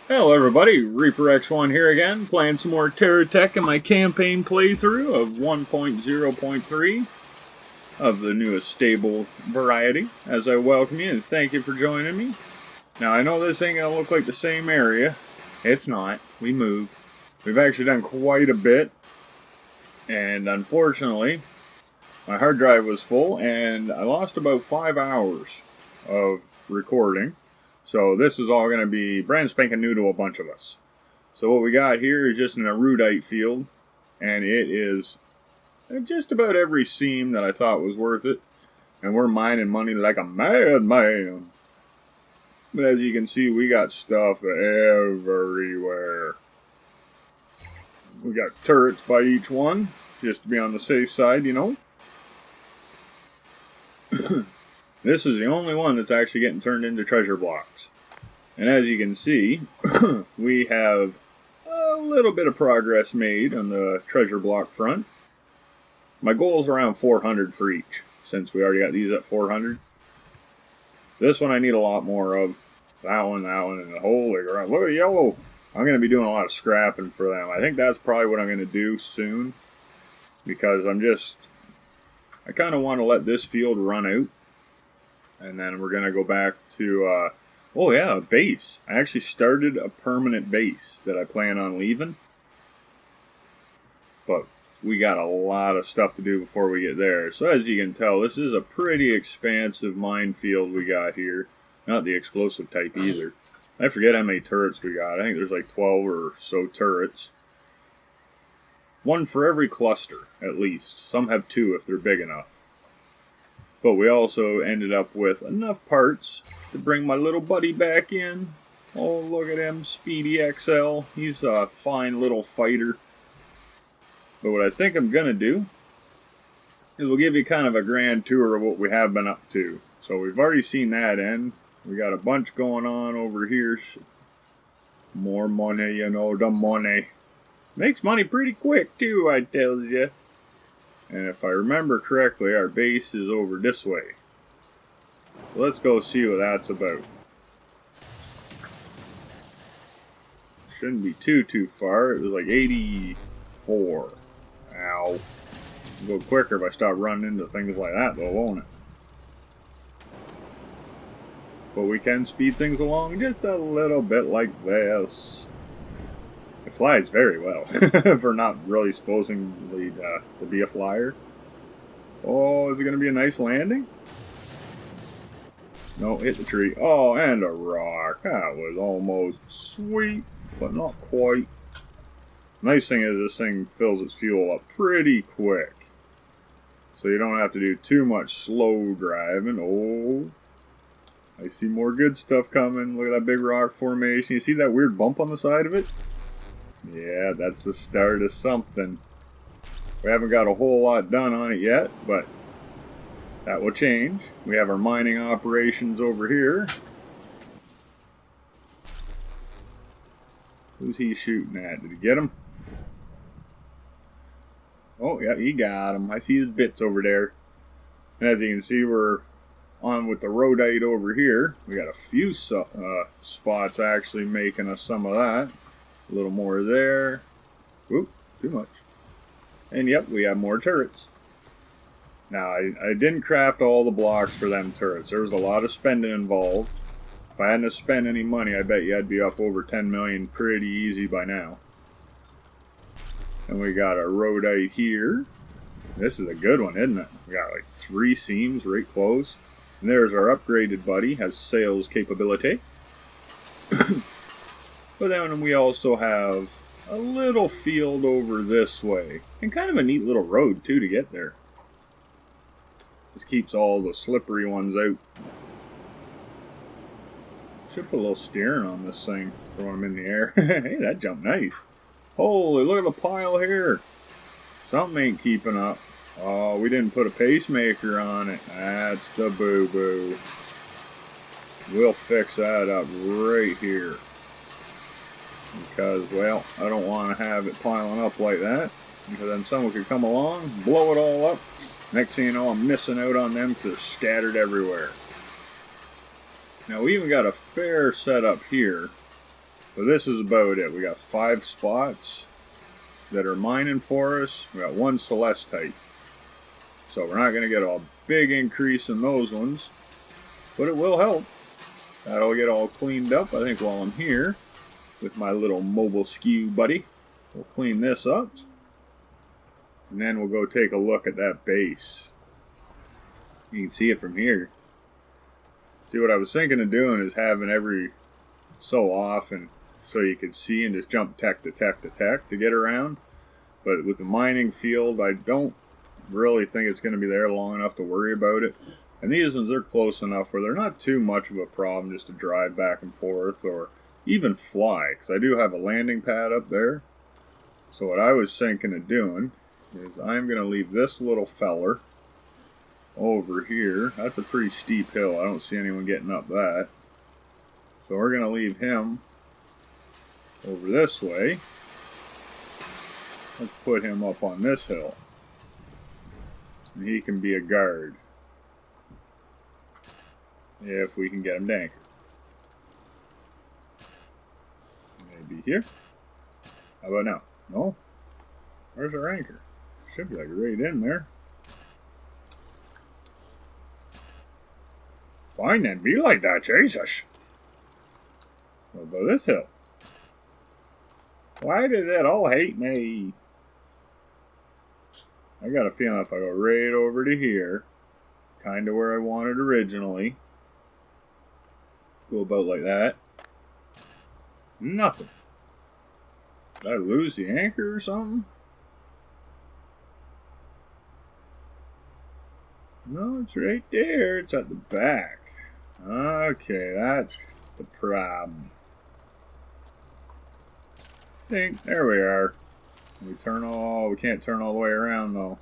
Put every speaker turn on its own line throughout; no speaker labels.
Hello everybody, Reaper X1 here again, playing some more TerraTech in my campaign playthrough of 1.0.3 of the newest stable variety, as I welcome you and thank you for joining me. Now I know this ain't gonna look like the same area, it's not, we moved. We've actually done quite a bit, and unfortunately, my hard drive was full and I lost about 5 hours of recording. So this is all going to be brand spanking new to a bunch of us. So what we got here is just an erudite field, and it is just about every seam that I thought was worth it. And we're mining money like a madman. But as you can see, we got stuff everywhere. We got turrets by each one, just to be on the safe side, you know. This is the only one that's actually getting turned into treasure blocks. And as you can see, we have a little bit of progress made on the treasure block front. My goal is around 400 for each, since we already got these at 400. This one I need a lot more of. That one, and the holy crap. Look at yellow! I'm going to be doing a lot of scrapping for them. I think that's probably what I'm going to do soon. Because I kind of want to let this field run out. And then we're going to go back to, oh yeah, a base. I actually started a permanent base that I plan on leaving. But we got a lot of stuff to do before we get there. So as you can tell, this is a pretty expansive minefield we got here. Not the explosive type either. I forget how many turrets we got. I think there's like 12 or so turrets. One for every cluster, at least. Some have 2 if they're big enough. But we also ended up with enough parts to bring my little buddy back in. Oh, look at him, Speedy XL. He's a fine little fighter. But what I think I'm going to do is we'll give you kind of a grand tour of what we have been up to. So we've already seen that end. We got a bunch going on over here. More money, you know, the money. Makes money pretty quick too, I tells you. And if I remember correctly, our base is over this way. So let's go see what that's about. Shouldn't be too far. It was like 84. Ow. It'll go quicker if I stop running into things like that though, won't it? But we can speed things along just a little bit like this. It flies very well for not really supposedly to be a flyer. Oh, is it going to be a nice landing? No, hit the tree. Oh, and a rock. That was almost sweet, but not quite. Nice thing is this thing fills its fuel up pretty quick. So you don't have to do too much slow driving. Oh, I see more good stuff coming. Look at that big rock formation. You see that weird bump on the side of it? Yeah, that's the start of something. We haven't got a whole lot done on it yet, but that will change. We have our mining operations over here. Who's he shooting at? Did he get him? Oh, yeah, he got him. I see his bits over there. And as you can see, we're on with the rhodite over here. We got a few spots actually making us some of that. A little more there. Oop, too much. And yep, we have more turrets. Now, I didn't craft all the blocks for them turrets. There was a lot of spending involved. If I hadn't to spend any money, I bet you I'd be up over 10 million pretty easy by now. And we got a rhodite here. This is a good one, isn't it? We got like 3 seams right close. And there's our upgraded buddy, has sales capability. But then we also have a little field over this way. And kind of a neat little road, too, to get there. This keeps all the slippery ones out. Should put a little steering on this thing for when I'm in the air. Hey, that jumped nice. Holy, look at the pile here. Something ain't keeping up. Oh, we didn't put a pacemaker on it. That's the boo-boo. We'll fix that up right here. Because, well, I don't want to have it piling up like that. Because then someone could come along, blow it all up. Next thing you know, I'm missing out on them because they're scattered everywhere. Now, we even got a fair setup here. But this is about it. We got 5 spots that are mining for us. We got 1 celestite. So we're not going to get a big increase in those ones, but it will help. That'll get all cleaned up, I think, while I'm here with my little mobile skew buddy. We'll clean this up, and then we'll go take a look at that base. You can see it from here. See, what I was thinking of doing is having every so often so you could see and just jump tech to tech to tech to get around. But with the mining field, I don't really think it's going to be there long enough to worry about it. And these ones are close enough where they're not too much of a problem just to drive back and forth or even fly, because I do have a landing pad up there. So what I was thinking of doing is I'm going to leave this little feller over here. That's a pretty steep hill. I don't see anyone getting up that. So we're going to leave him over this way. Let's put him up on this hill. And he can be a guard. If we can get him to anchor. Maybe here. How about now? No? Where's our anchor? Should be like right in there. Fine then, be like that, Jesus. What about this hill? Why did it all hate me? I got a feeling if I go right over to here, kind of where I wanted originally, let's go about like that. Nothing. Did I lose the anchor or something? No, it's right there. It's at the back. Okay, that's the problem. Ding, there we are. We turn all, we can't turn all the way around though.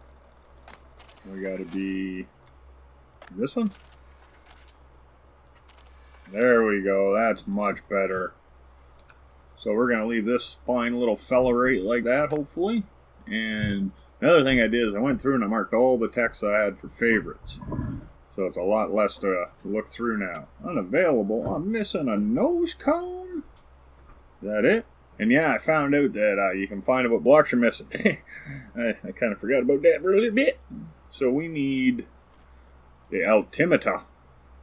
We gotta be this one. There we go, that's much better. So we're gonna leave this fine little fella right like that, hopefully. And another thing I did is I went through and I marked all the texts I had for favorites. So it's a lot less to look through now. Unavailable. I'm missing a nose cone. Is that it? And yeah, I found out that you can find out what blocks you're missing. I kind of forgot about that for a little bit. So we need the altimeter.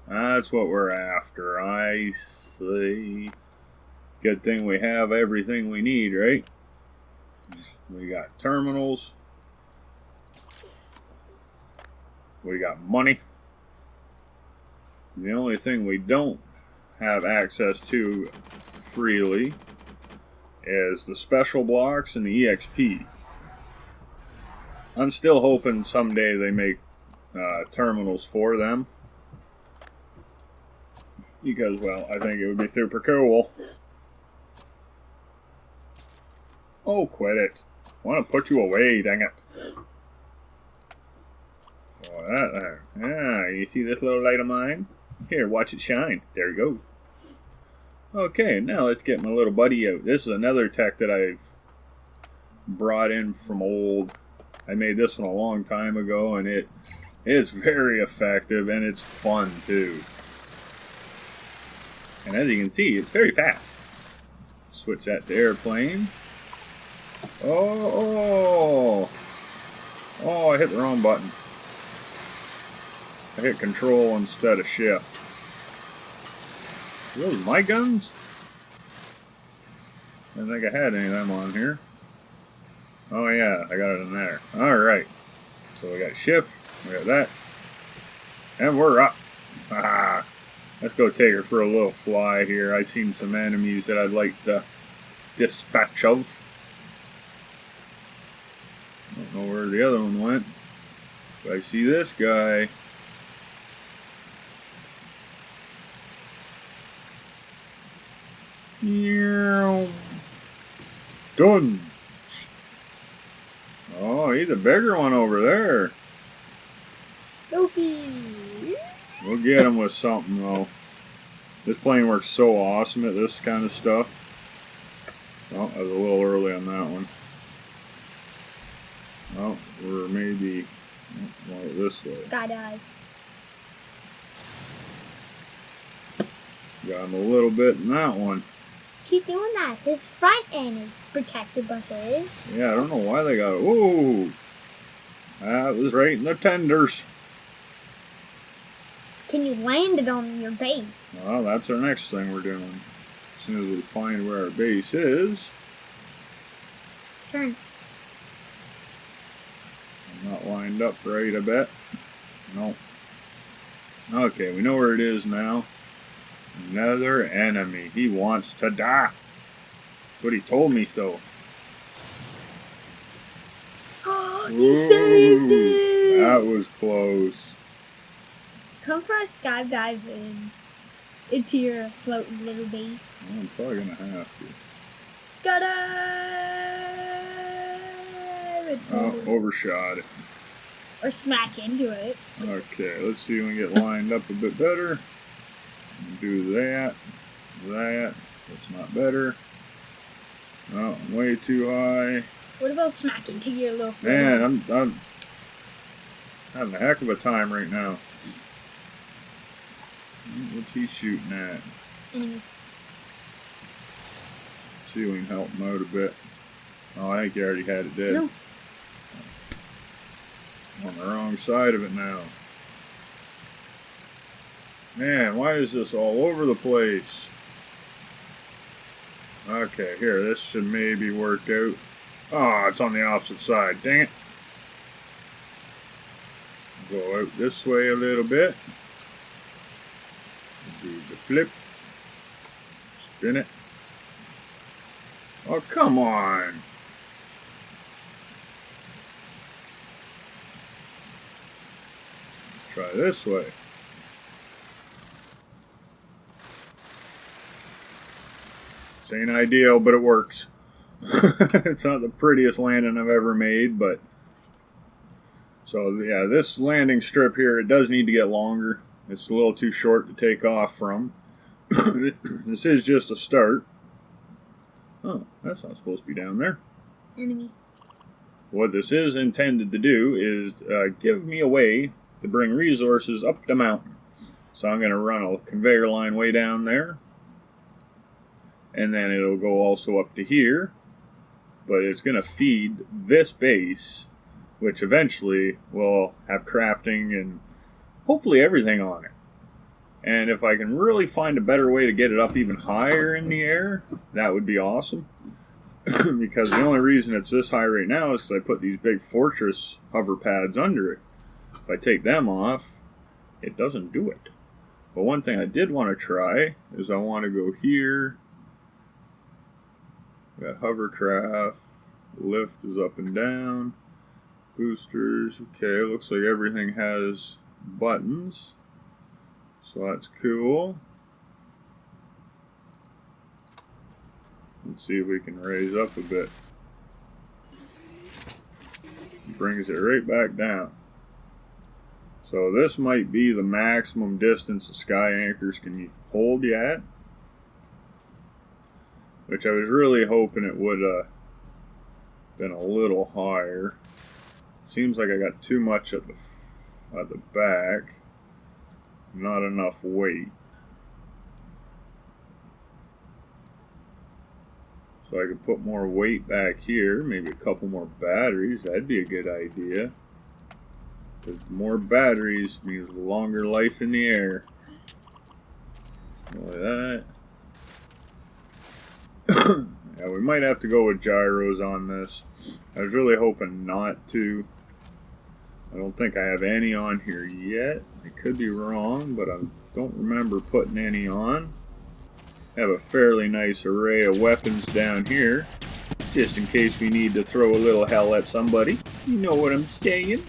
That's what we're after. I see. Good thing we have everything we need, right? We got terminals. We got money. The only thing we don't have access to freely is the special blocks and the EXP. I'm still hoping someday they make terminals for them. Because, well, I think it would be super cool. Oh, quit it. I want to put you away, dang it. Oh, that there. Ah, you see this little light of mine? Here, watch it shine. There you go. Okay, now let's get my little buddy out. This is another tech that I've brought in from old. I made this one a long time ago, and it is very effective, and it's fun, too. And as you can see, it's very fast. Switch that to airplane. Oh, I hit the wrong button. I hit control instead of shift. Are those my guns? I didn't think I had any of them on here. Oh yeah, I got it in there. Alright. So we got shift, we got that. And we're up. Ah, let's go take her for a little fly here. I've seen some enemies that I'd like to dispatch of. Don't know where the other one went. But I see this guy. Done. Oh, he's a bigger one over there.
Okay.
We'll get him with something though. This plane works so awesome at this kind of stuff. Oh, I was a little early on that one. Oh, we're maybe this way.
Skydive.
Got him a little bit in that one.
keep doing that. His front end is protected by his.
Yeah, I don't know why they got it. Ooh! That was right in the tenders.
Can you land it on your base?
Well, that's our next thing we're doing. As soon as we find where our base is.
Turn.
I'm not lined up right, I bet. Nope. Okay, we know where it is now. Another enemy. He wants to die. That's what he told me so.
You saved it!
That was close.
Come for a skydive into your floating little base.
I'm probably gonna have to.
Skydive!
Oh, overshot it.
Or smack into it.
Okay, let's see if we can get lined up a bit better. Do that. That's not better. Oh, I'm way too high.
What about smack into your little float?
Man, I'm having a heck of a time right now. What's he shooting at?
Enemy.
See if we can help him out a bit. Oh, I think he already had it dead.
No.
I'm on the wrong side of it now. Man, why is this all over the place? Okay, here, this should maybe work out. Oh, it's on the opposite side. Dang it. Go out this way a little bit. Do the flip. Spin it. Oh, come on. Try this way. This ain't ideal, but it works. It's not the prettiest landing I've ever made, but... So, yeah, this landing strip here, it does need to get longer. It's a little too short to take off from. This is just a start. Oh, that's not supposed to be down there.
Enemy.
What this is intended to do is give me a way to bring resources up the mountain. So I'm going to run a conveyor line way down there. And then it'll go also up to here. But it's going to feed this base, which eventually will have crafting and hopefully everything on it. And if I can really find a better way to get it up even higher in the air, that would be awesome. Because the only reason it's this high right now is because I put these big fortress hover pads under it. If I take them off, it doesn't do it. But one thing I did want to try is I want to go here. Got hovercraft, lift is up and down, boosters, okay, looks like everything has buttons, so that's cool. Let's see if we can raise up a bit. Brings it right back down. So this might be the maximum distance the sky anchors can hold you at. Which I was really hoping it would have been a little higher. Seems like I got too much at the back. Not enough weight. So I could put more weight back here, maybe a couple more batteries. That'd be a good idea. Because more batteries means longer life in the air. Like that. Yeah, we might have to go with gyros on this. I was really hoping not to. I don't think I have any on here yet. I could be wrong, but I don't remember putting any on. I have a fairly nice array of weapons down here, just in case we need to throw a little hell at somebody. You know what I'm saying?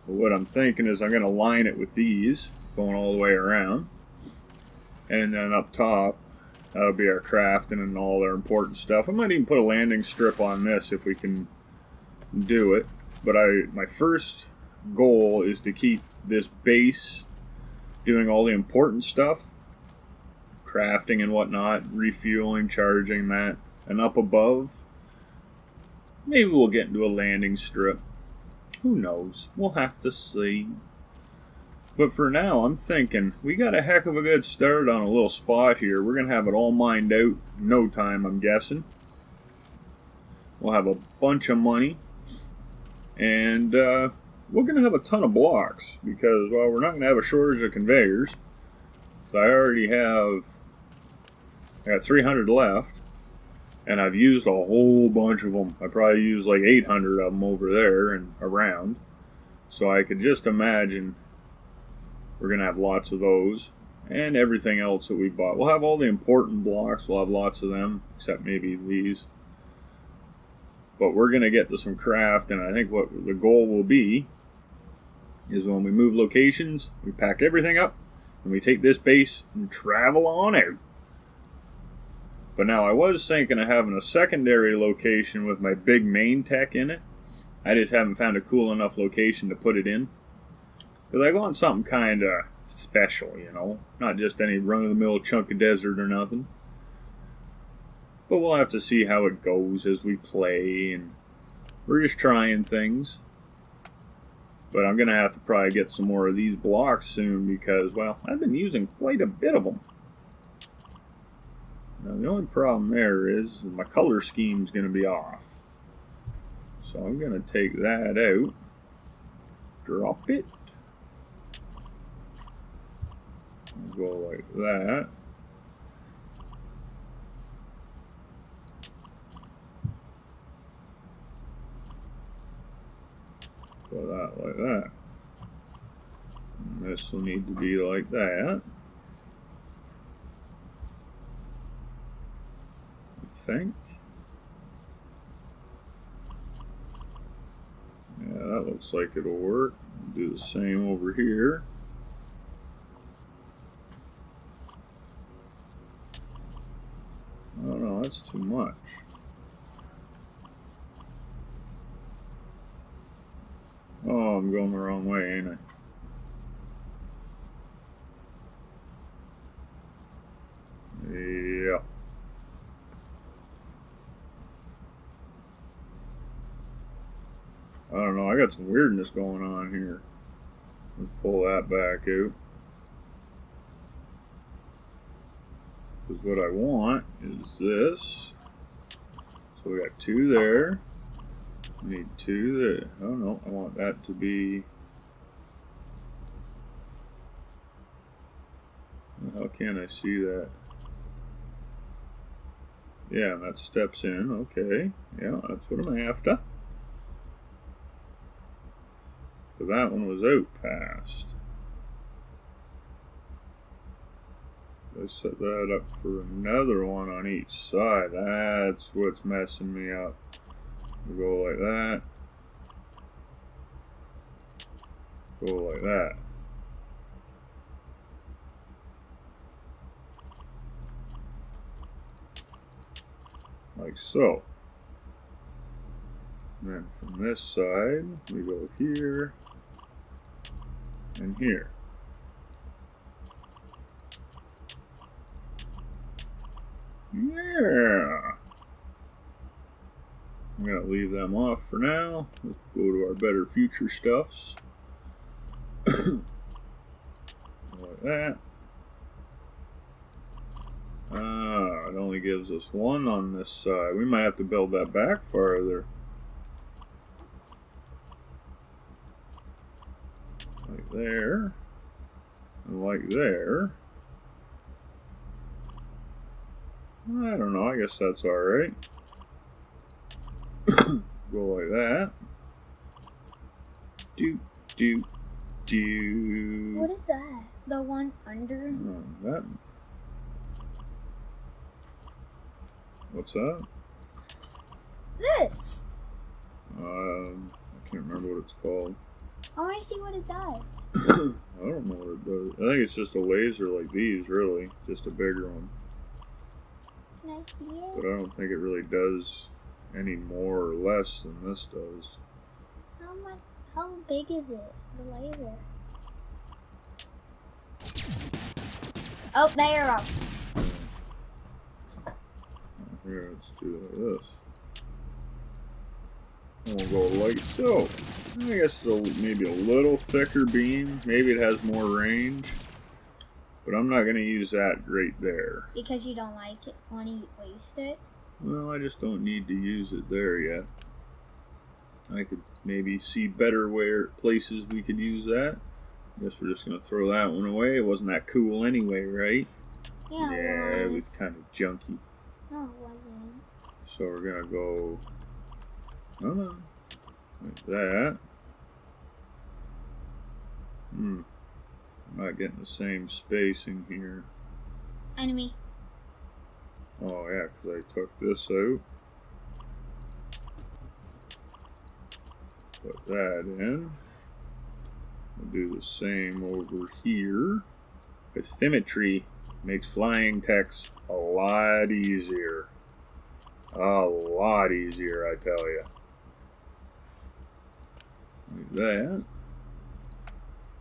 But what I'm thinking is I'm going to line it with these, going all the way around. And then up top, that'll be our crafting and all our important stuff. I might even put a landing strip on this if we can do it. But my first goal is to keep this base doing all the important stuff. Crafting and whatnot, refueling, charging that. And up above, maybe we'll get into a landing strip. Who knows? We'll have to see. But for now, I'm thinking we got a heck of a good start on a little spot here. We're going to have it all mined out in no time, I'm guessing. We'll have a bunch of money. And we're going to have a ton of blocks because, well, we're not going to have a shortage of conveyors. So I already have, I got 300 left. And I've used a whole bunch of them. I probably used like 800 of them over there and around. So I could just imagine we're going to have lots of those. And everything else that we bought. We'll have all the important blocks. We'll have lots of them. Except maybe these. But we're going to get to some craft. And I think what the goal will be is when we move locations, we pack everything up. And we take this base and travel on out. But now I was thinking of having a secondary location with my big main tech in it. I just haven't found a cool enough location to put it in. Because I want something kind of special, you know. Not just any run-of-the-mill chunk of desert or nothing. But we'll have to see how it goes as we play. And we're just trying things. But I'm going to have to probably get some more of these blocks soon because, well, I've been using quite a bit of them. Now, the only problem there is my color scheme's going to be off. So I'm going to take that out, drop it, go like that. Put that like that. And this will need to be like that. Think. Yeah, that looks like it'll work. Do the same over here. Oh no, that's too much. Oh, I'm going the wrong way, ain't I? Yeah. I don't know, I got some weirdness going on here. Let's pull that back out. Because what I want is this. So we got 2 there. We need 2 there. Oh no, I want that to be... How can I see that? Yeah, that steps in. Okay. Yeah, that's what I'm after. So that one was out past. Let's set that up for another one on each side. That's what's messing me up. We go like that. Go like that. Like so. And then from this side, we go here and here. Yeah. I'm going to leave them off for now. Let's go to our better future stuffs. Like that. It only gives us 1 on this side. We might have to build that back farther. Like there. And like there. I don't know, I guess that's alright. Go like that. Do.
What is that? The one under?
That. What's that?
This!
I can't remember what it's called.
I want to see what it does.
I don't know what it does. I think it's just a laser like these, really. Just a bigger one.
Can I see it?
But I don't think it really does any more or less than this does.
How big is it? The laser. Oh, there.
Here, let's do it like this. And we'll go like so. I guess it's maybe a little thicker beam. Maybe it has more range. But I'm not going to use that right there.
Because you don't like it, want to waste it?
Well, I just don't need to use it there yet. I could maybe see better places we could use that. Guess we're just going to throw that one away. It wasn't that cool anyway, right?
Yeah,
it was kind of junky.
No, it wasn't.
So we're going to go... like that. I'm not getting the same spacing here.
Enemy.
Oh yeah, because I took this out. Put that in. We'll do the same over here. Bathymetry makes flying text a lot easier. A lot easier, I tell you. Like that.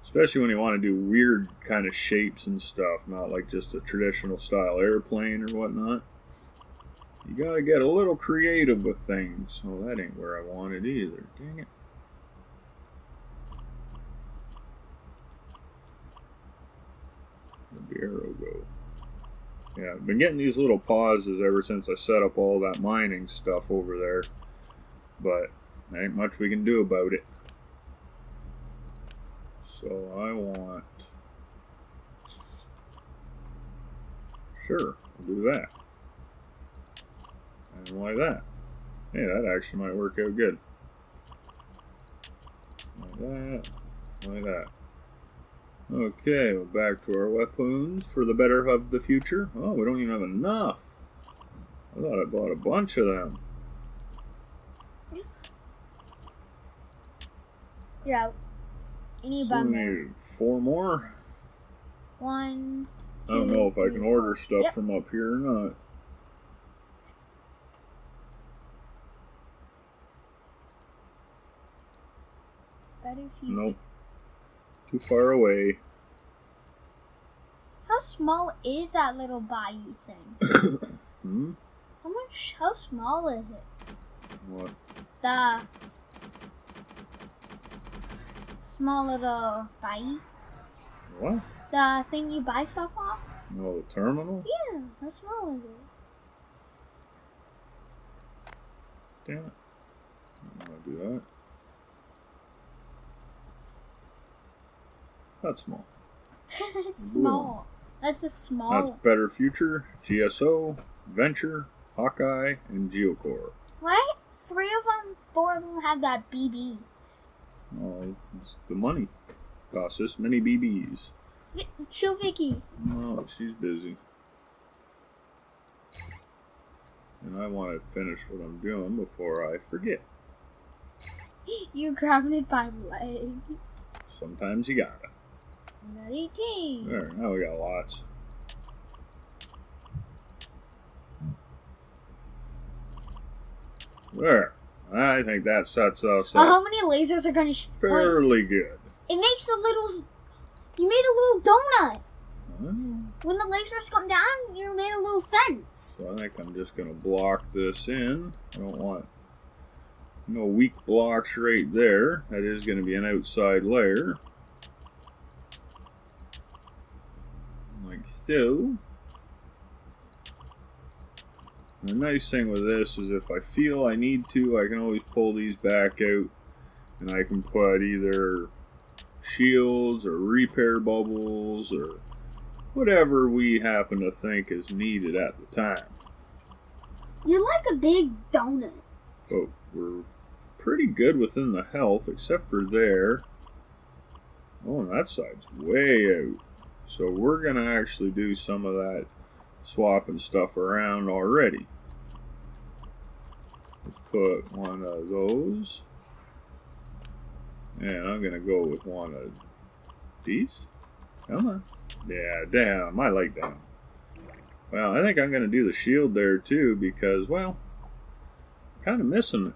Especially when you want to do weird kind of shapes and stuff, not like just a traditional style airplane or whatnot. You gotta get a little creative with things. Oh, that ain't where I want it either. Dang it. Where'd the arrow go? Yeah, I've been getting these little pauses ever since I set up all that mining stuff over there. But there ain't much we can do about it. So I want... Sure, I'll do that. And like that. Hey, that actually might work out good. Like that. Like that. Okay, well, back to our weapons for the better of the future. Oh, we don't even have enough. I thought I bought a bunch of them.
Yeah. You need
So we need 4 more.
1, 2,
I don't know if I
3,
can order
4.
stuff
Yep.
from up here or not.
Better future.
Nope. Too far away.
How small is that little bayou thing?
Hmm?
How small is it?
What?
The small little bayou?
What?
The thing you buy stuff off?
No, the terminal?
Yeah, how small is it?
Damn it. I don't want to do that. That's small.
It's small. That's the small
That's
one.
Better Future, GSO, Venture, Hawkeye, and Geocore.
What? 3 of them, 4 of them have that BB.
Oh, it's the money. Costs this many BBs.
Show Vicky.
No, she's busy. And I want to finish what I'm doing before I forget.
You're grabbing it by the leg.
Sometimes you gotta.
Not 18.
There, now we got lots. There. I think that sets us up
How many lasers are going to
fairly good.
It makes a little... You made a little donut.
Oh.
When the lasers come down, you made a little fence.
So I think I'm just going to block this in. I don't want no weak blocks right there. That is going to be an outside layer. Like so. And the nice thing with this is if I feel I need to, I can always pull these back out and I can put either shields or repair bubbles or whatever we happen to think is needed at the time.
You're like a big donut.
But we're pretty good within the health, except for there. Oh, and that side's way out. So we're going to actually do some of that swapping stuff around already. Let's put one of those. And I'm going to go with one of these. Come on. Yeah, damn. I like that. Well, I think I'm going to do the shield there too because, well, I'm kind of missing it.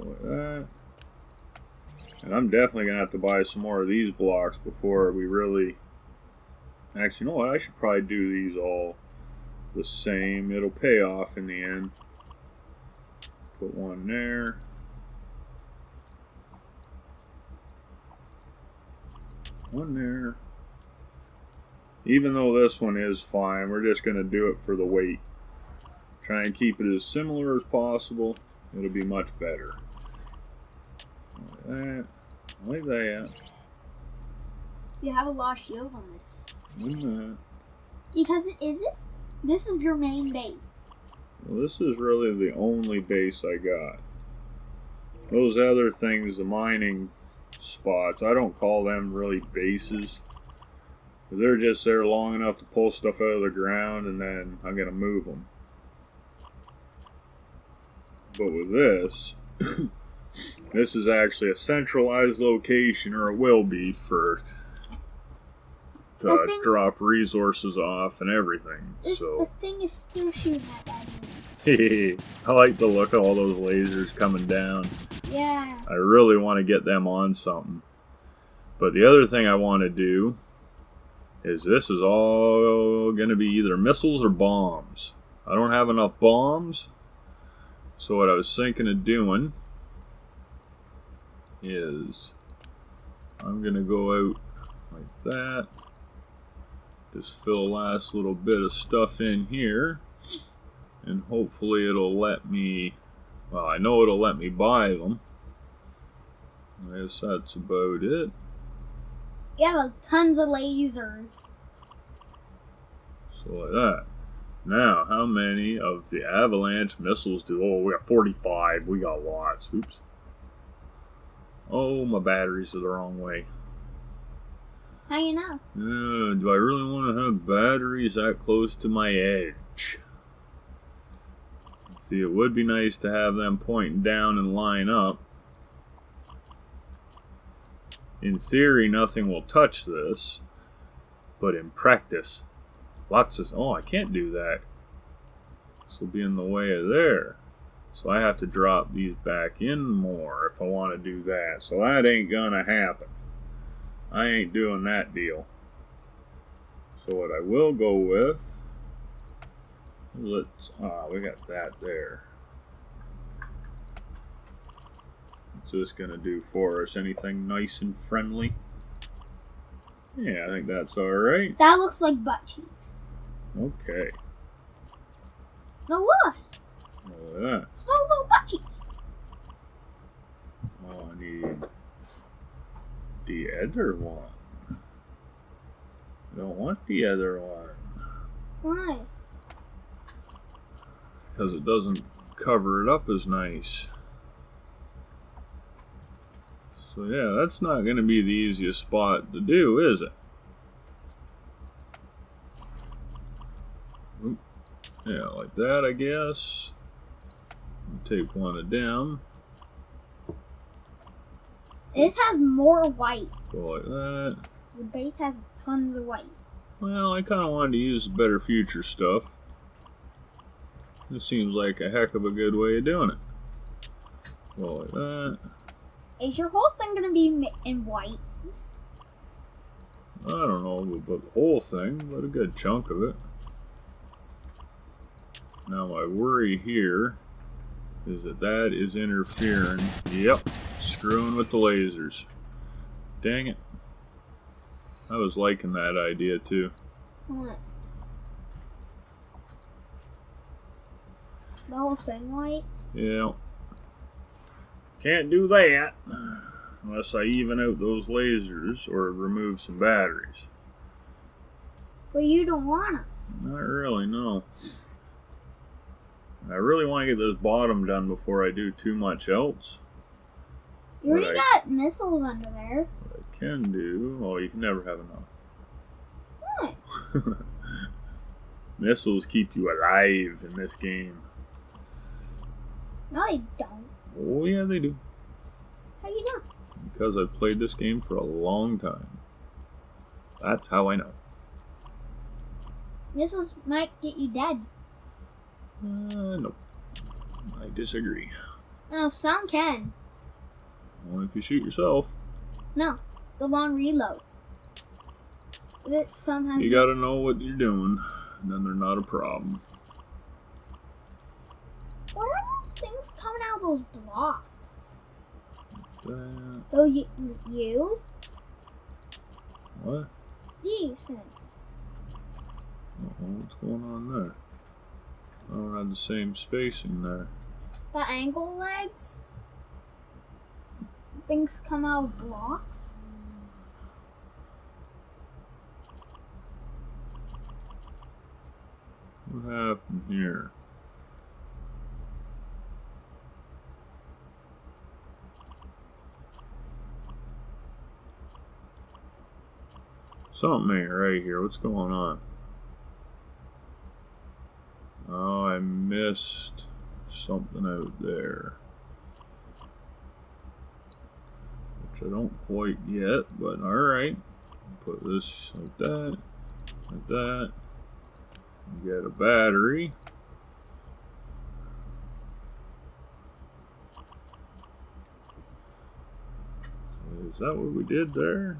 Like that. And I'm definitely going to have to buy some more of these blocks before we really... Actually, you know what? I should probably do these all the same. It'll pay off in the end. Put one there. One there. Even though this one is fine, we're just going to do it for the weight. Try and keep it as similar as possible. It'll be much better. Like that. Like that.
You have a lot of shield on this.
Like that.
Because this is your main base.
Well, this is really the only base I got. Those other things, the mining spots, I don't call them really bases. Because they're just there long enough to pull stuff out of the ground and then I'm going to move them. But with this, this is actually a centralized location, or it will be, to drop resources off and everything. So
the thing is still shooting at that.
I like the look of all those lasers coming down.
Yeah.
I really want to get them on something. But the other thing I want to do is this is all going to be either missiles or bombs. I don't have enough bombs. So what I was thinking of doing is I'm going to go out like that. Just fill the last little bit of stuff in here. And hopefully it'll let me, well, I know it'll let me buy them. I guess that's about it.
You have tons of lasers.
So like that. Now, how many of the avalanche missiles do? Oh, we got 45. We got lots. Oops. Oh, my batteries are the wrong way.
How you know?
Do I really want to have batteries that close to my edge? See, it would be nice to have them pointing down and line up. In theory, nothing will touch this, but in practice, lots of... Oh, I can't do that. This will be in the way of there. So I have to drop these back in more if I want to do that. So that ain't gonna happen. I ain't doing that deal. So what I will go with... Let's... we got that there. What's this gonna do for us? Anything nice and friendly? Yeah, I think that's alright.
That looks like butt cheeks.
Okay.
No, look!
Look at that.
Small little butt cheeks.
Oh, I need the other one. I don't want the other one.
Why?
Because it doesn't cover it up as nice. So yeah, that's not going to be the easiest spot to do, is it? Oop. Yeah, like that, I guess. Take one of them.
This has more white.
Go like that.
The base has tons of white.
Well, I kind of wanted to use better future stuff. This seems like a heck of a good way of doing it. Go like that.
Is your whole thing gonna be in white?
I don't know about the whole thing, but a good chunk of it. Now my worry here is that is interfering. Yep, screwing with the lasers. Dang it. I was liking that idea too.
What? The whole thing white?
Yeah. Can't do that unless I even out those lasers or remove some batteries.
Well, you don't wanna.
Not really, no. I really want to get this bottom done before I do too much else.
You already got missiles under there.
What I can do... Oh, you can never have enough.
What?
Missiles keep you alive in this game.
No, they don't.
Oh, yeah, they do.
How you know?
Because I've played this game for a long time. That's how I know.
Missiles might get you dead.
Nope. I disagree.
No, some can.
Only if you shoot yourself.
No, the long reload. Some has.
You gotta know what you're doing, and then they're not a problem.
What are those things coming out of those blocks?
That.
Those use?
What?
These things.
What's going on there? I don't have the same spacing there.
The angle legs. Things come out of blocks.
What happened here? Something ain't right here. What's going on? Oh, I missed something out there. Which I don't quite get, but alright. Put this like that, like that. Get a battery. Is that what we did there?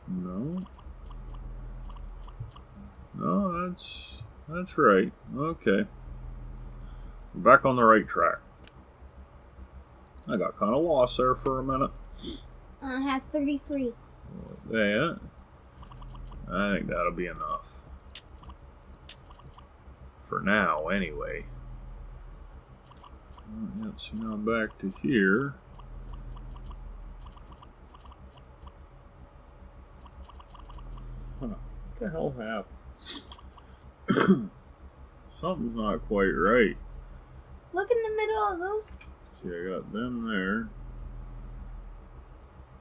No. No, that's right. Okay. We're back on the right track. I got kind of lost there for a minute.
I have 33.
Like that. I think that'll be enough. For now, anyway. Yep, so now back to here. Huh. What the hell happened? Something's not quite right.
Look in the middle of those.
See, I got them there.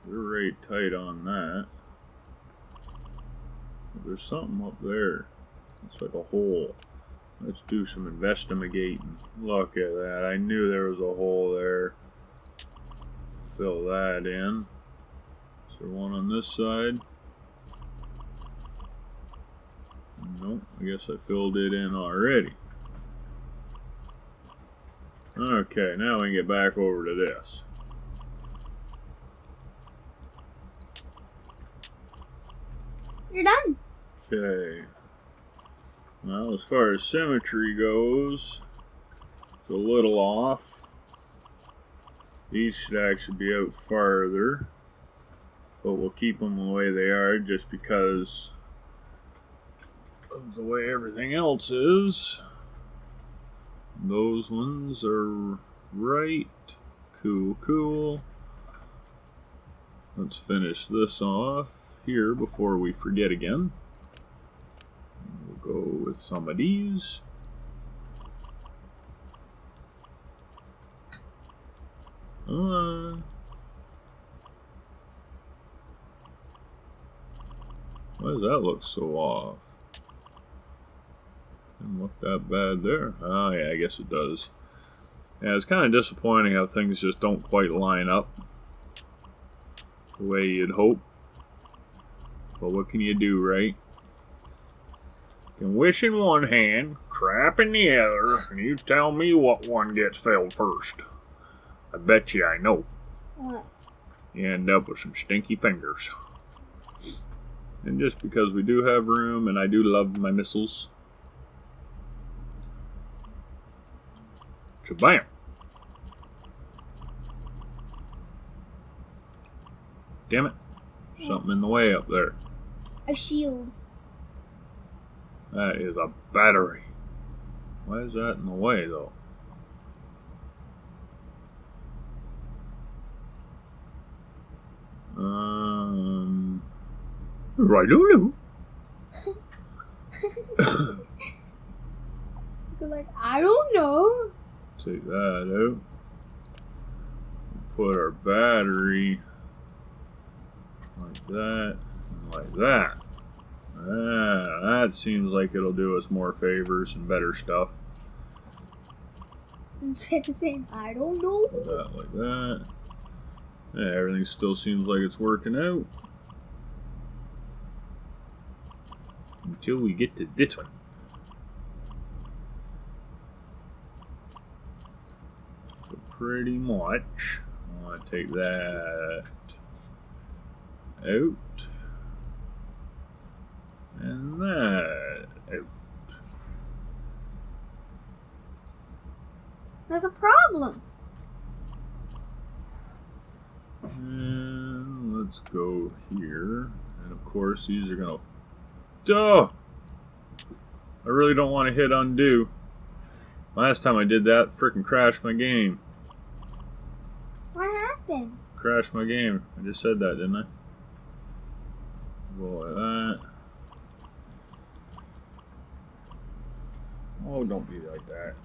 They're right tight on that. But there's something up there. It's like a hole. Let's do some investigating. Look at that. I knew there was a hole there. Fill that in. Is there one on this side? Nope. I guess I filled it in already. Okay, now we can get back over to this.
You're done.
Okay. Well, as far as symmetry goes, it's a little off. These should actually be out farther. But we'll keep them the way they are just because of the way everything else is. Those ones are right. Cool, cool. Let's finish this off here before we forget again. We'll go with some of these. Why does that look so off? Didn't look that bad there. Oh yeah, I guess it does. Yeah, it's kind of disappointing how things just don't quite line up the way you'd hope. But what can you do, right? You can wish in one hand, crap in the other, and you tell me what one gets filled first. I bet you I know.
What?
You end up with some stinky fingers. And just because we do have room, and I do love my missiles. Shabam! Damn it. Something in the way up there.
A shield.
That is a battery. Why is that in the way, though? I don't know.
You're like, I don't know.
Take that out. Put our battery like that and like that. That seems like it'll do us more favors and better stuff.
Instead of saying, I don't know.
Put that like that. Yeah, everything still seems like it's working out. Until we get to this one. So pretty much, I want to take that out. And that out.
There's a problem.
And let's go here. And of course, these are gonna... Duh! I really don't want to hit undo. Last time I did that, frickin' crashed my game.
What happened?
Crashed my game. I just said that, didn't I? Go like that. Oh, don't be like that.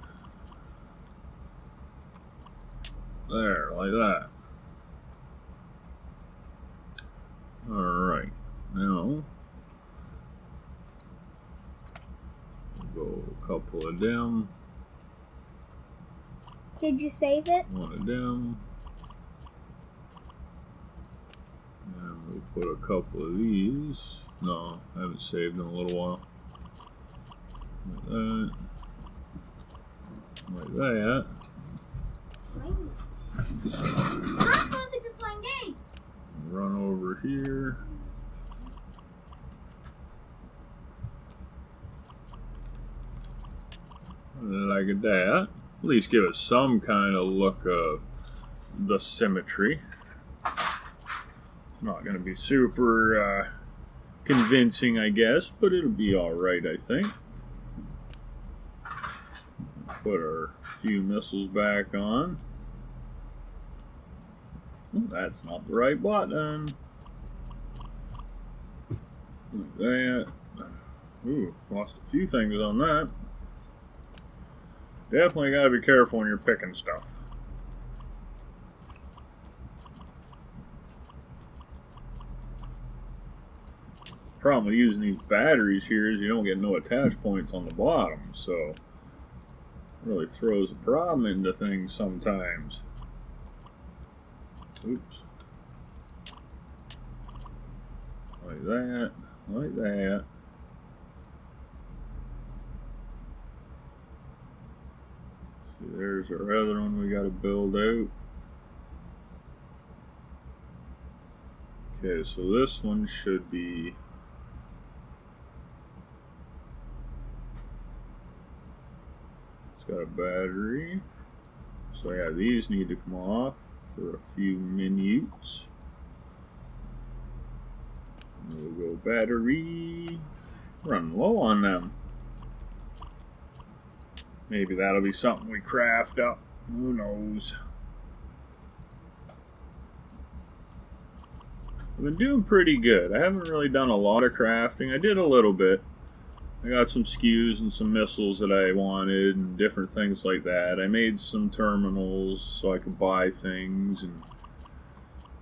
There, like that. Alright. Now, we'll go a couple of them.
Did you save it?
One of them. And we'll put a couple of these. No, I haven't saved in a little while. Like that. Like that.
I'm supposed to be playing games.
Run over here. Like that. At least give it some kind of look of the symmetry. It's not going to be super convincing, I guess, but it'll be alright, I think. Put our few missiles back on. Oh, that's not the right button. Like that. Ooh, lost a few things on that. Definitely gotta be careful when you're picking stuff. Problem with using these batteries here is you don't get no attach points on the bottom, so it really throws a problem into things sometimes. Oops. Like that, like that. See, there's our other one we got to build out. Okay, so this one should be... It's got a battery. So yeah, these need to come off for a few minutes. And we'll go battery. Run low on them. Maybe that'll be something we craft up. Who knows? I've been doing pretty good. I haven't really done a lot of crafting. I did a little bit. I got some skews and some missiles that I wanted and different things like that. I made some terminals so I could buy things. And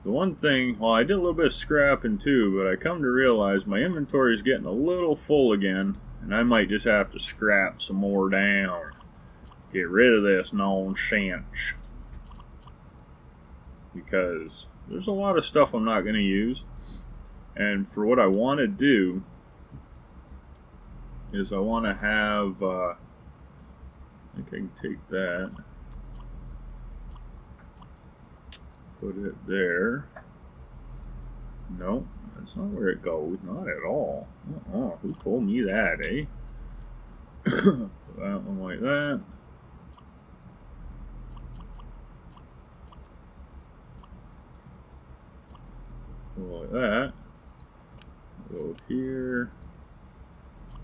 the one thing, well, I did a little bit of scrapping too, but I come to realize my inventory is getting a little full again, and I might just have to scrap some more down. Get rid of this nonsense. Because there's a lot of stuff I'm not going to use. And for what I want to do, is I want to have, I think I can take that, put it there. No, that's not where it goes, not at all. Who told me that, eh? Put that one like that. Go like that. Go here.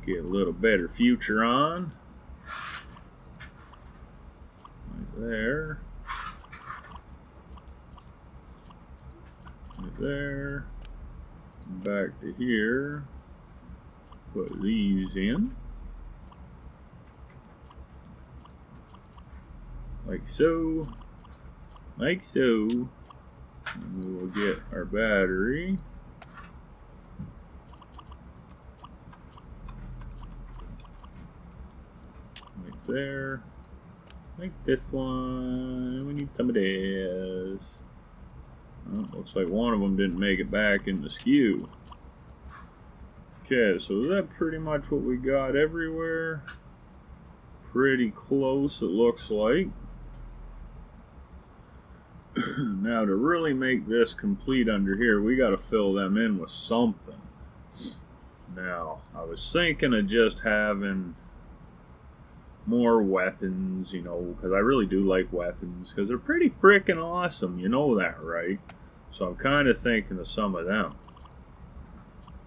Get a little better future on. Right there. Right there. Back to here. Put these in. Like so. Like so. And we will get our battery. There, like this one. We need some of this. Oh, looks like one of them didn't make it back in the skew. Okay, so is that pretty much what we got everywhere? Pretty close, it looks like. Now, to really make this complete under here, we got to fill them in with something. Now, I was thinking of just having more weapons, you know, because I really do like weapons, because they're pretty freaking awesome, you know that, right? So I'm kind of thinking of some of them.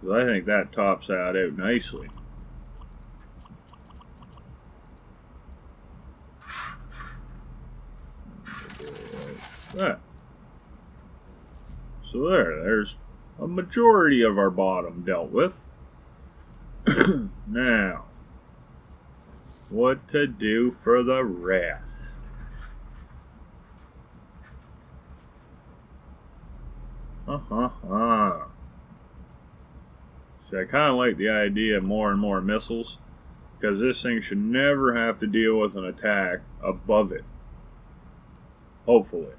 Because I think that tops that out nicely. That. So there's a majority of our bottom dealt with. Now, what to do for the rest? See, I kind of like the idea of more and more missiles, because this thing should never have to deal with an attack above it. Hopefully.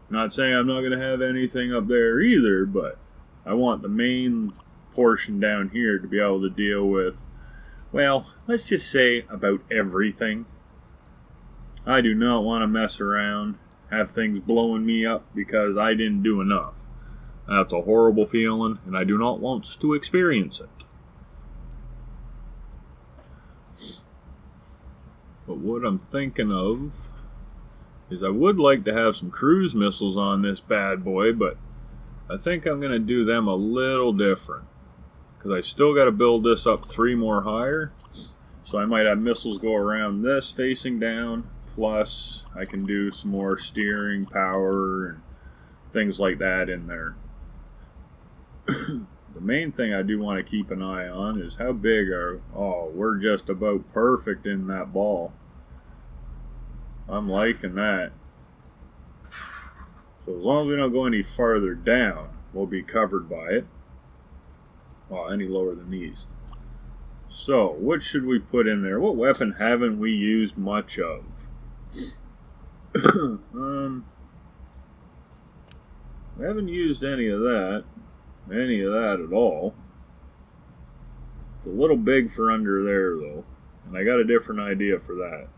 Not saying I'm not going to have anything up there either, but I want the main portion down here to be able to deal with, well, let's just say about everything. I do not want to mess around, have things blowing me up because I didn't do enough. That's a horrible feeling, and I do not want to experience it. But what I'm thinking of is I would like to have some cruise missiles on this bad boy, but I think I'm going to do them a little different. Because I still got to build this up 3 more higher. So I might have missiles go around this facing down. Plus I can do some more steering power and things like that in there. The main thing I do want to keep an eye on is how big are... Oh, we're just about perfect in that ball. I'm liking that. So as long as we don't go any farther down, we'll be covered by it. Well, any lower than these. So, what should we put in there? What weapon haven't we used much of? We haven't used any of that at all. It's a little big for under there, though. And I got a different idea for that.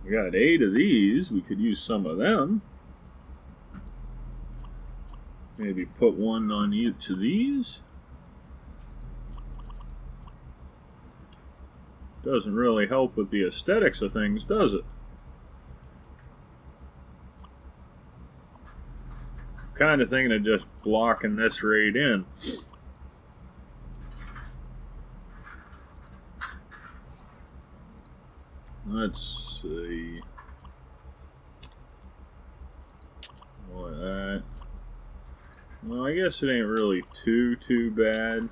We got 8 of these. We could use some of them. Maybe put one on each of these. Doesn't really help with the aesthetics of things, does it? Kind of thinking of just blocking this right in. Let's see. Like that. Well, I guess it ain't really too bad.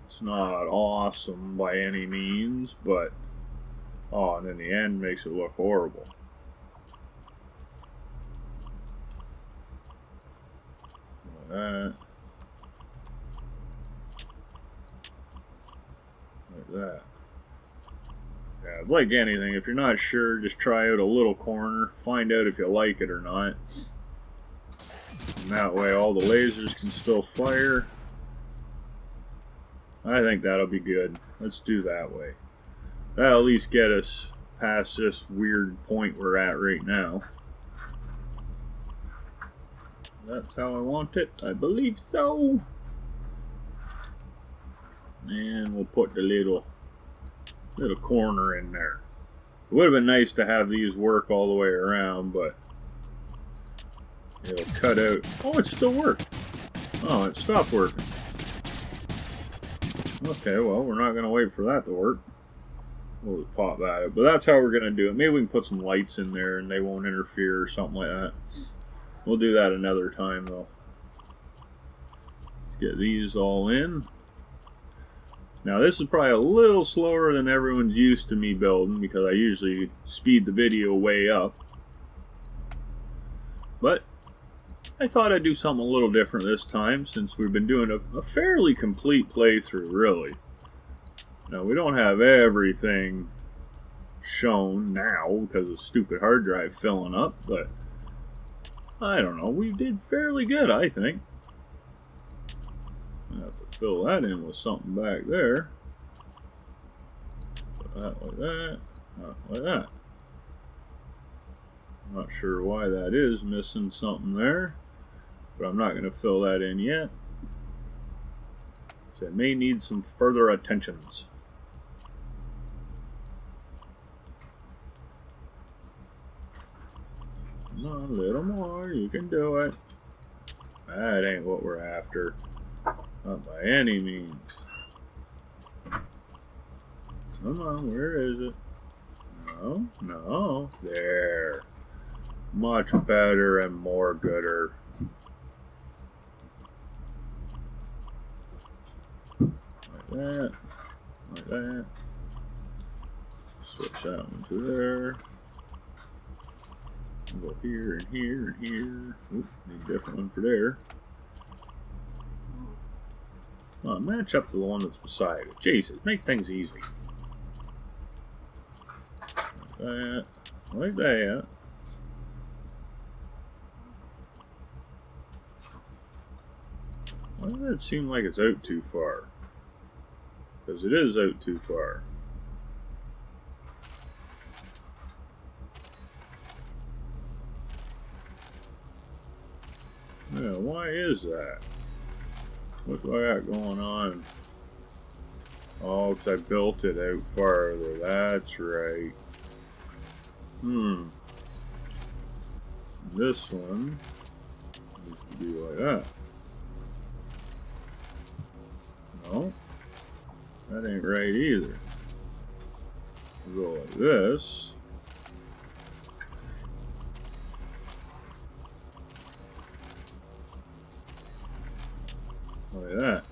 It's not awesome by any means, but oh, and in the end makes it look horrible. Like that. Like that. Yeah, like anything, if you're not sure, just try out a little corner, find out if you like it or not. And that way all the lasers can still fire. I think that'll be good. Let's do that way. That'll at least get us past this weird point we're at right now. That's how I want it. I believe so. And we'll put the little corner in there. It would have been nice to have these work all the way around, but it'll cut out. Oh, it still worked. Oh, it stopped working. Okay, well, we're not going to wait for that to work. We'll just pop that out. But that's how we're going to do it. Maybe we can put some lights in there and they won't interfere or something like that. We'll do that another time, though. Let's get these all in. Now, this is probably a little slower than everyone's used to me building because I usually speed the video way up. But I thought I'd do something a little different this time since we've been doing a fairly complete playthrough, really. Now, we don't have everything shown now because of stupid hard drive filling up, but I don't know, we did fairly good, I think. I have to fill that in with something back there. Put that like that, not like that. Not sure why that is, missing something there. But I'm not going to fill that in yet. So it may need some further attentions. Come on, a little more. You can do it. That ain't what we're after. Not by any means. Come on, where is it? No, no. There. Much better and more gooder. Like that. Like that. Switch that one to there. Go here and here and here. Oop, need a different one for there. Come on, match up to the one that's beside it. Jesus, make things easy. Like that. Like that. Why does that seem like it's out too far? Because it is out too far. Yeah, why is that? What do I got going on? Oh, because I built it out farther. That's right. This one needs to be like that. No, that ain't right either. We'll go like this. Like that.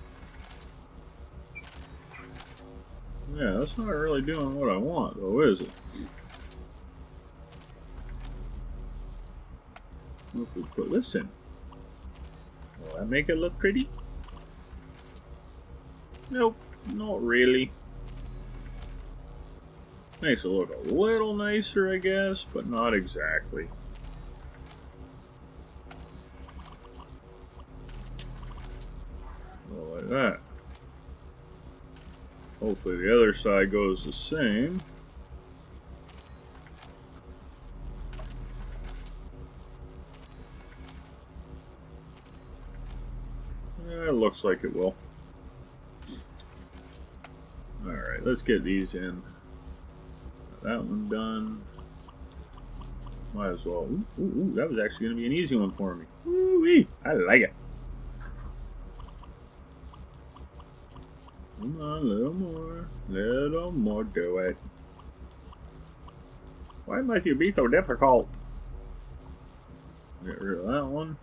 Yeah, that's not really doing what I want, though, is it? What if we put this in? Will that make it look pretty? Nope, not really. Makes it look a little nicer, I guess, but not exactly. Well, like that. Hopefully the other side goes the same. Yeah, it looks like it will. Alright, let's get these in. That one done. Might as well. Ooh, that was actually going to be an easy one for me. Ooh-wee, I like it. Come on, a little more, do it. Why must you be so difficult? Get rid of that one.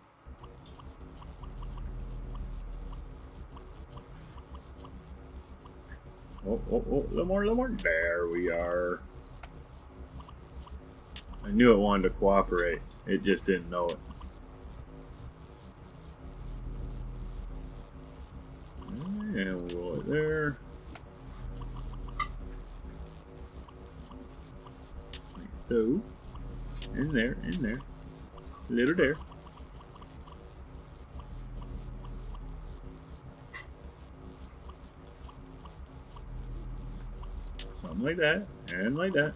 Oh, a little more. There we are. I knew it wanted to cooperate. It just didn't know it. And we'll roll it there. Like so. In there. A little there. Something like that. And like that.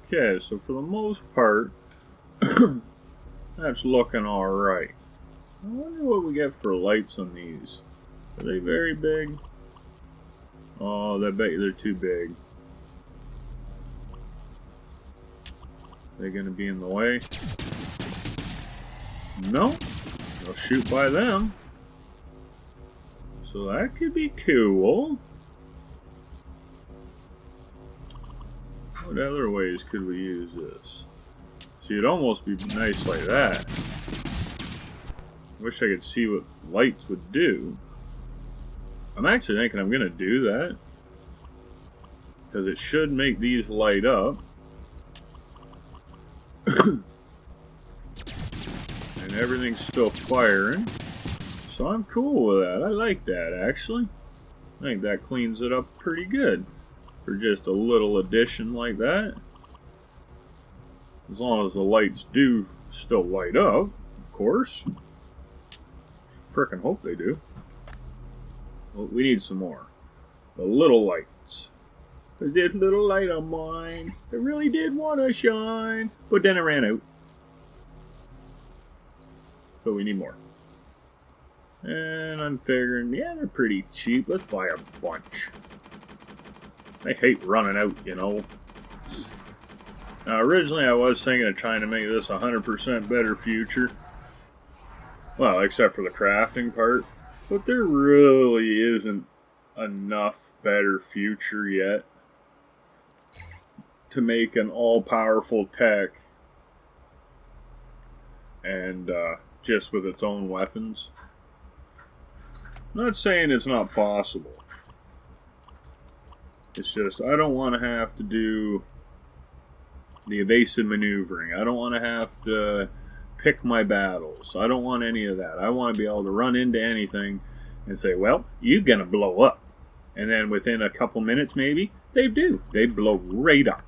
Okay, so for the most part, that's looking alright. I wonder what we get for lights on these. Are they very big? Oh, I bet you they're too big. Are they going to be in the way? No. They'll shoot by them. So that could be cool. What other ways could we use this? See, it'd almost be nice like that. Wish I could see what lights would do. I'm actually thinking I'm going to do that. Because it should make these light up. And everything's still firing. So I'm cool with that. I like that, actually. I think that cleans it up pretty good. For just a little addition like that. As long as the lights do still light up, of course. Frickin' hope they do. Well, we need some more. The little lights. This little light of mine, I really did want to shine, but then it ran out. So we need more. And I'm figuring, yeah, they're pretty cheap. Let's buy a bunch. I hate running out, you know. Now, originally I was thinking of trying to make this 100% better future. Well, except for the crafting part. But there really isn't enough better future yet to make an all-powerful tech and just with its own weapons. I'm not saying it's not possible. It's just I don't want to have to do the evasive maneuvering. I don't want to have to pick my battles. I don't want any of that. I want to be able to run into anything and say, well, you're going to blow up. And then within a couple minutes maybe, they do. They blow right up.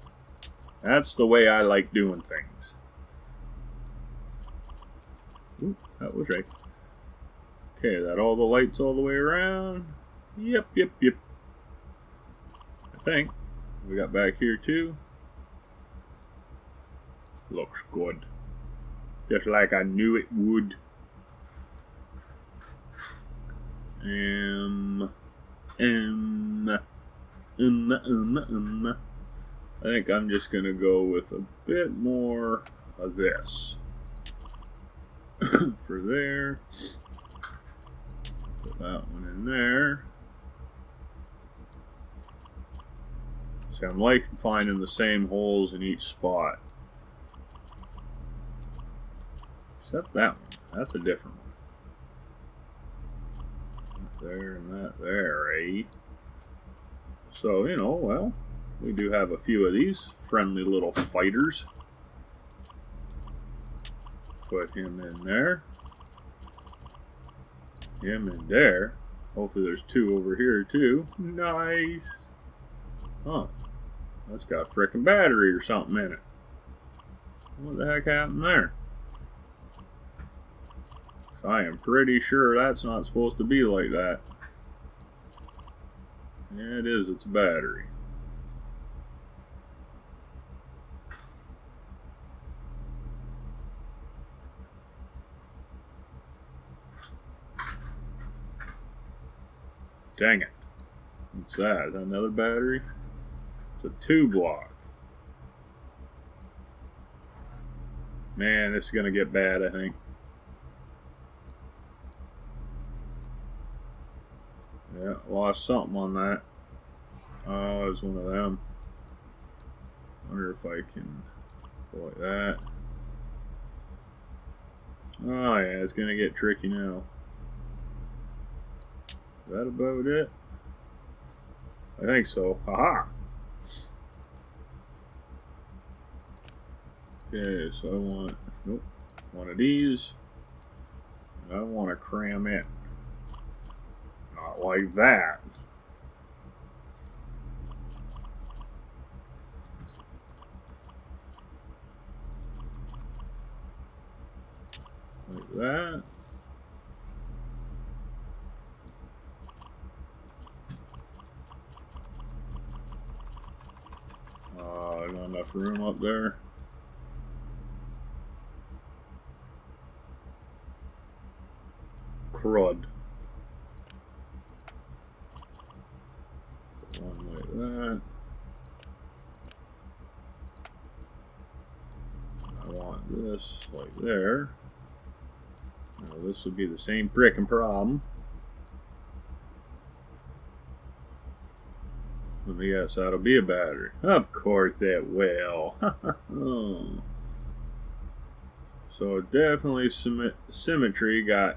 That's the way I like doing things. Ooh, that was right. Okay, that all the lights all the way around? Yep. I think. We got back here too. Looks good. Just like I knew it would. I think I'm just going to go with a bit more of this. For there. Put that one in there. See, I'm like finding the same holes in each spot. Except that one. That's a different one. There and that there, eh? So, you know, well, we do have a few of these friendly little fighters. Put him in there. Him in there. Hopefully there's two over here too. Nice! Huh. That's got a frickin' battery or something in it. What the heck happened there? I am pretty sure that's not supposed to be like that. Yeah, it is. It's a battery. Dang it. What's that? Is that another battery? It's a 2-block. Man, this is going to get bad, I think. Yeah, lost something on that. Oh, it was one of them. Wonder if I can go like that. Oh yeah, it's gonna get tricky now. Is that about it? I think so. Haha! Okay, so I want, nope, one of these. And I want to cram it. Not like that. Like that. Not enough room up there. Crud. One like that. I want this like there. Now this will be the same frickin' problem. Let me guess, that'll be a battery. Of course it will. So definitely symmetry got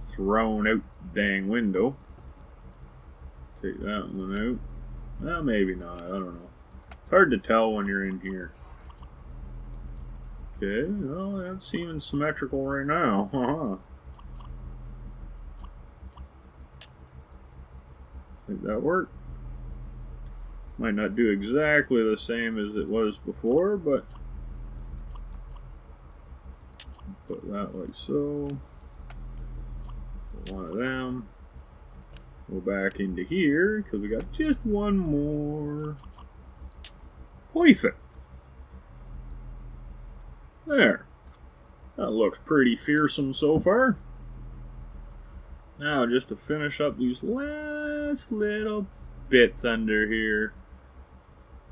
thrown out the dang window. Take that one out. Well, maybe not. I don't know. It's hard to tell when you're in here. Okay, well, that's seeming symmetrical right now. Think that worked? Might not do exactly the same as it was before, but put that like so. Put one of them. Go back into here because we got just one more. Perfect. There. That looks pretty fearsome so far. Now just to finish up these last little bits under here.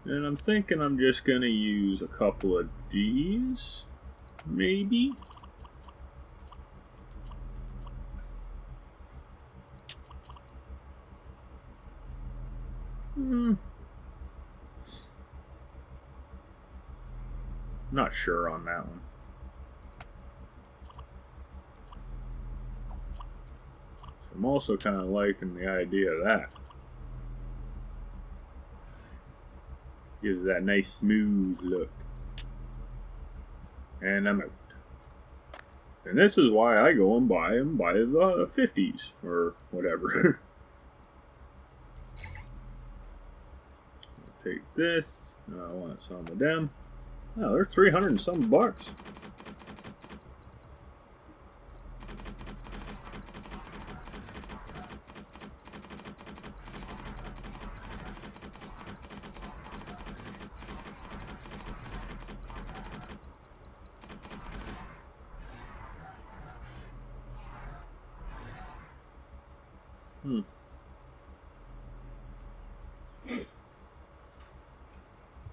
And I'm thinking I'm just going to use a couple of these, maybe. Not sure on that one. So I'm also kind of liking the idea of that. Gives that nice smooth look. And I'm out. And this is why I go and buy them by the 50s or whatever. Take this. I want some of them. Oh, they're 300 and some bucks.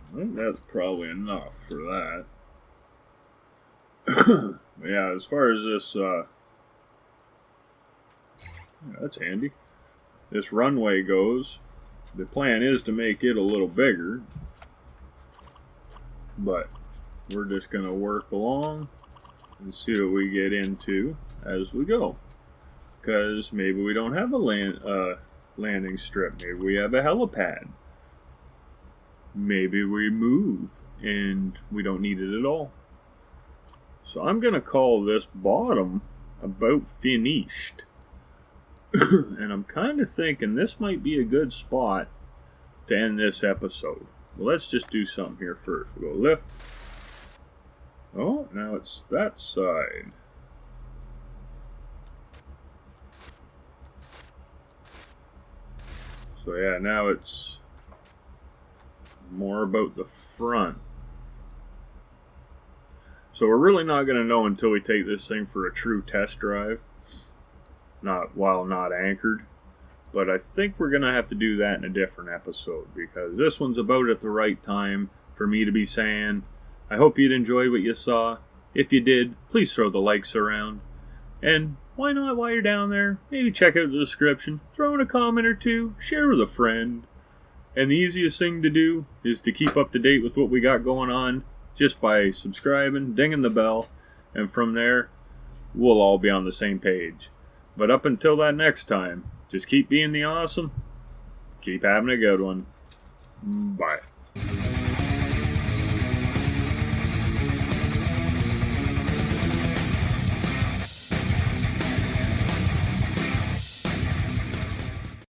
I think that's probably enough for that. Yeah, as far as this, yeah, that's handy. This runway goes, the plan is to make it a little bigger, but we're just going to work along and see what we get into as we go. Because maybe we don't have a landing strip, maybe we have a helipad. Maybe we move and we don't need it at all. So I'm going to call this bottom about finished. And I'm kind of thinking this might be a good spot to end this episode. Well, let's just do something here first. We'll go lift. Oh, now it's that side. So yeah, now it's more about the front. So we're really not going to know until we take this thing for a true test drive, while not anchored. But I think we're going to have to do that in a different episode, because this one's about at the right time for me to be saying, I hope you'd enjoy what you saw. If you did, please throw the likes around. And why not, while you're down there, maybe check out the description, throw in a comment or two, share with a friend. And the easiest thing to do is to keep up to date with what we got going on just by subscribing, dinging the bell, and from there, we'll all be on the same page. But up until that next time, just keep being the awesome, keep having a good one. Bye.